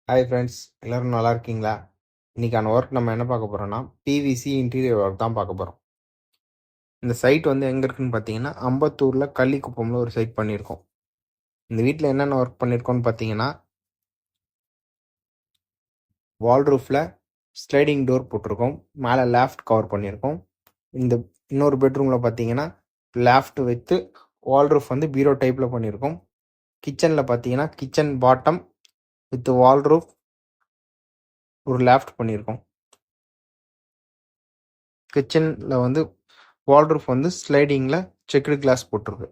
Hi friends, எல்லோரும் நல்லா இருக்கீங்களா? இன்றைக்கான ஒர்க் நம்ம என்ன பார்க்க போகிறோம்னா பிவிசி இன்டீரியர் ஒர்க் தான் பார்க்க போகிறோம். இந்த சைட் வந்து எங்கே இருக்குன்னு பார்த்தீங்கன்னா அம்பத்தூரில் கள்ளிக்குப்பமில் ஒரு சைட் பண்ணியிருக்கோம். இந்த வீட்டில் என்னென்ன ஒர்க் பண்ணியிருக்கோன்னு பார்த்தீங்கன்னா வால் ரூஃபில் ஸ்லைடிங் டோர் போட்டிருக்கோம். மேலே லேஃப்ட் கவர் பண்ணியிருக்கோம். இந்த இன்னொரு பெட்ரூமில் பார்த்தீங்கன்னா லேஃப்ட் வித்து வால் ரூஃப் வந்து பீரோ டைப்பில் பண்ணியிருக்கோம். கிச்சனில் பார்த்தீங்கன்னா kitchen bottom with wall roof ஒரு லேஃப்ட் பண்ணியிருக்கோம். கிச்சனில் வந்து வால் ரூஃப் வந்து ஸ்லைடிங்கில் செக்குடு கிளாஸ் போட்டிருக்கு.